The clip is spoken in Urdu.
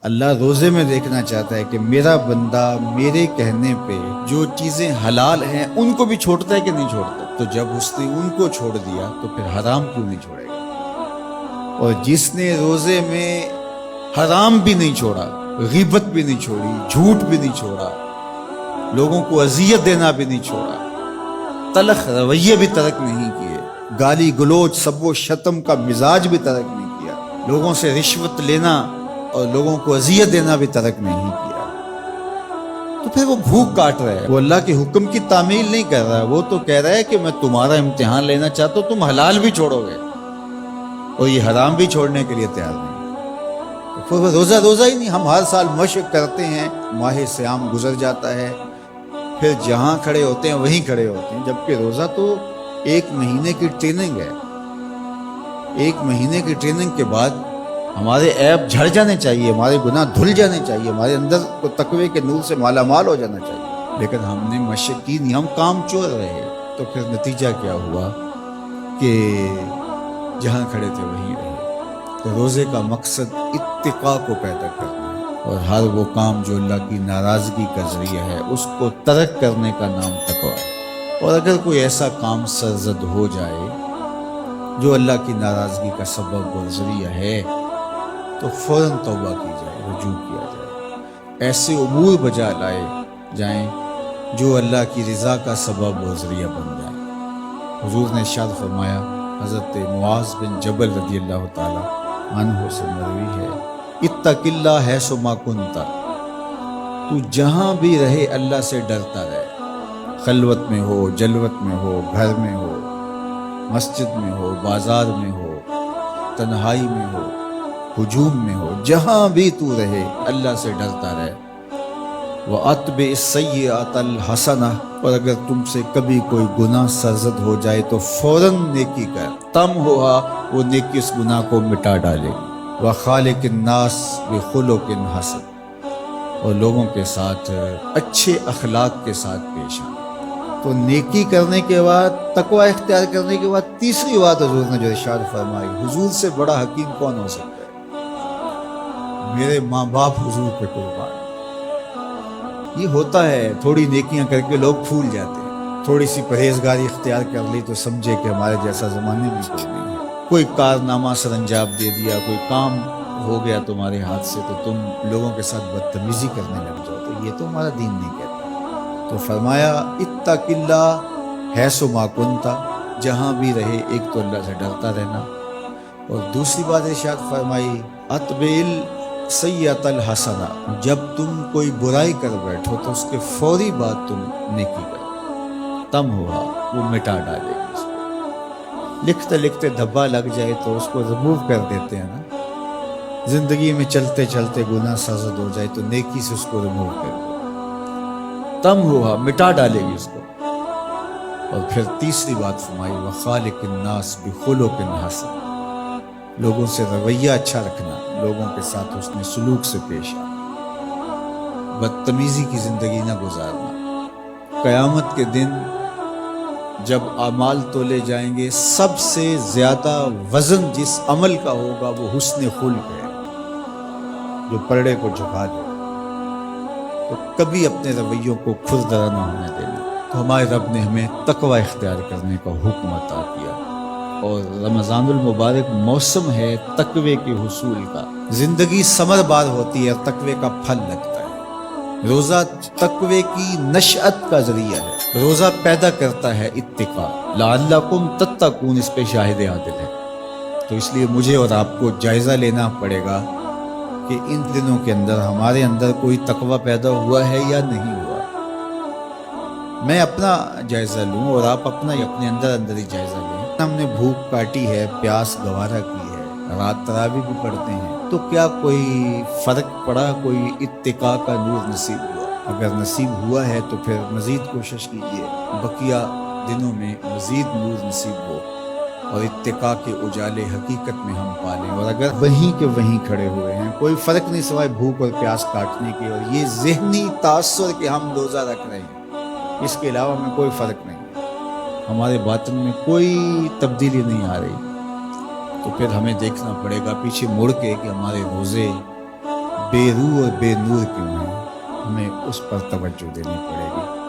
اللہ روزے میں دیکھنا چاہتا ہے کہ میرا بندہ میرے کہنے پہ جو چیزیں حلال ہیں ان کو بھی چھوڑتا ہے کہ نہیں چھوڑتا. تو جب اس نے ان کو چھوڑ دیا تو پھر حرام کیوں نہیں چھوڑے گا؟ اور جس نے روزے میں حرام بھی نہیں چھوڑا، غیبت بھی نہیں چھوڑی، جھوٹ بھی نہیں چھوڑا، لوگوں کو اذیت دینا بھی نہیں چھوڑا، تلخ رویے بھی ترک نہیں کیے، گالی گلوچ سب و شتم کا مزاج بھی ترک نہیں کیا، لوگوں سے رشوت لینا اور لوگوں کو اذیت دینا بھی ترک نہیں کیا، تو پھر وہ بھوک کاٹ رہا ہے. وہ اللہ کے حکم کی تعمیل نہیں کر رہا ہے، وہ تو کہہ رہا ہے کہ میں تمہارا امتحان لینا چاہتا ہوں، تم حلال بھی چھوڑو گے اور یہ حرام بھی چھوڑنے کے لیے تیار نہیں. تو پھر روزہ ہی نہیں. ہم ہر سال مشق کرتے ہیں، ماہ سیام گزر جاتا ہے، پھر جہاں کھڑے ہوتے ہیں وہیں کھڑے ہوتے ہیں، جبکہ روزہ تو 1 مہینے کی ٹریننگ ہے. 1 مہینے کی ٹریننگ کے بعد ہمارے عیب جھڑ جانے چاہیے، ہمارے گناہ دھل جانے چاہیے، ہمارے اندر کو تقوی کے نور سے مالا مال ہو جانا چاہیے. لیکن ہم نے مشق کی نہیں، ہم کام چور رہے. تو پھر نتیجہ کیا ہوا کہ جہاں کھڑے تھے وہیں رہے. تو روزے کا مقصد اتقاء کو پیدا کرنا ہے، اور ہر وہ کام جو اللہ کی ناراضگی کا ذریعہ ہے اس کو ترک کرنے کا نام تقویٰ ہے. اور اگر کوئی ایسا کام سرزد ہو جائے جو اللہ کی ناراضگی کا سبب اور ذریعہ ہے تو فوراً توبہ کی جائے، رجوع کیا جائے، ایسے امور بجا لائے جائیں جو اللہ کی رضا کا سبب اور ذریعہ بن جائیں. حضور نے ارشاد فرمایا، حضرت معاذ بن جبل رضی اللہ تعالی عنہ سے مروی ہے، اتق اللہ حیث ما کنت، تو جہاں بھی رہے اللہ سے ڈرتا رہے. خلوت میں ہو، جلوت میں ہو، گھر میں ہو، مسجد میں ہو، بازار میں ہو، تنہائی میں ہو، ہجوم میں ہو، جہاں بھی تو رہے اللہ سے ڈرتا رہے. وَأَتْبِعِ السَّيِّئَةَ الْحَسَنَةَ، اور اگر تم سے کبھی کوئی گناہ سرزد ہو جائے تو فوراً نیکی کر، تم ہوا وہ نیکی اس گناہ کو مٹا ڈالے گی. وَخَالِقِ النَّاسِ بِخُلُقٍ حَسَنٍ، اور لوگوں کے ساتھ اچھے اخلاق کے ساتھ پیش آنا. تو نیکی کرنے کے بعد، تقوی اختیار کرنے کے بعد، تیسری بات حضور نے جو ارشاد فرمائی، حضور سے بڑا حکیم کون ہو سکتا ہے؟ میرے ماں باپ حضور پہ قربان. یہ ہوتا ہے، تھوڑی نیکیاں کر کے لوگ پھول جاتے ہیں، تھوڑی سی پرہیزگاری اختیار کر لی تو سمجھے کہ ہمارے جیسا زمانے میں کوئی نہیں ہے. کوئی کارنامہ سر انجام دے دیا، کوئی کام ہو گیا تمہارے ہاتھ سے تو تم لوگوں کے ساتھ بدتمیزی کرنے لگ جاؤ. تو یہ تو ہمارا دین نہیں کہتا. تو فرمایا اتق اللہ حیث ما کنت، جہاں بھی رہے ایک تو اللہ سے ڈرتا رہنا، اور دوسری بات ارشاد فرمائی اتبع السیئۃ الحسنہ، جب تم کوئی برائی کر بیٹھو تو اس کے فوری بعد تم نیکی کرو، تم ہوا وہ مٹا ڈالے گی. اس کو لکھتے لکھتے دھبا لگ جائے تو اس کو ریموو کر دیتے ہیں نا. زندگی میں چلتے چلتے گناہ سرزد ہو جائے تو نیکی سے اس کو ریموو کر دو، تم ہوا مٹا ڈالے گی اس کو. اور پھر تیسری بات فرمائی وَخَالِقِ النَّاسِ بِخُلُقٍ حَسَنٍ، لوگوں سے رویہ اچھا رکھنا، لوگوں کے ساتھ حسن سلوک سے پیش آنا، بدتمیزی کی زندگی نہ گزارنا. قیامت کے دن جب اعمال تولے جائیں گے، سب سے زیادہ وزن جس عمل کا ہوگا وہ حسن خلق ہے، جو پرڑے کو جھکا دے. تو کبھی اپنے رویوں کو کھردرا نہ ہونے دینا. تو ہمارے رب نے ہمیں تقوی اختیار کرنے کا حکم عطا کیا، اور رمضان المبارک موسم ہے تقوی کے حصول کا. زندگی ثمر بار ہوتی ہے، تقوی کا پھل لگتا ہے. روزہ تقوی کی نشأت کا ذریعہ ہے، روزہ پیدا کرتا ہے اتقاء. لعلکم تتقون اس پہ شاہد عادل ہے. تو اس لیے مجھے اور آپ کو جائزہ لینا پڑے گا کہ ان دنوں کے اندر ہمارے اندر کوئی تقوی پیدا ہوا ہے یا نہیں ہوا. میں اپنا جائزہ لوں اور آپ اپنا اپنے اندر ہی جائزہ لیں. ہم نے بھوک کاٹی ہے، پیاس گوارا کی ہے، رات تراویح بھی پڑھتے ہیں، تو کیا کوئی فرق پڑا؟ کوئی اتقاء کا نور نصیب ہوا؟ اگر نصیب ہوا ہے تو پھر مزید کوشش کیجیے بقیہ دنوں میں مزید نور نصیب ہو اور اتقاء کے اجالے حقیقت میں ہم پالیں. اور اگر وہیں کے وہیں کھڑے ہوئے ہیں، کوئی فرق نہیں سوائے بھوک اور پیاس کاٹنے کے اور یہ ذہنی تاثر کہ ہم روزہ رکھ رہے ہیں، اس کے علاوہ میں کوئی فرق نہیں، ہمارے باطن میں کوئی تبدیلی نہیں آ رہی، تو پھر ہمیں دیکھنا پڑے گا پیچھے مڑ کے کہ ہمارے روزے بے روح اور بے نور کیوں ہے، ہمیں اس پر توجہ دینی پڑے گی۔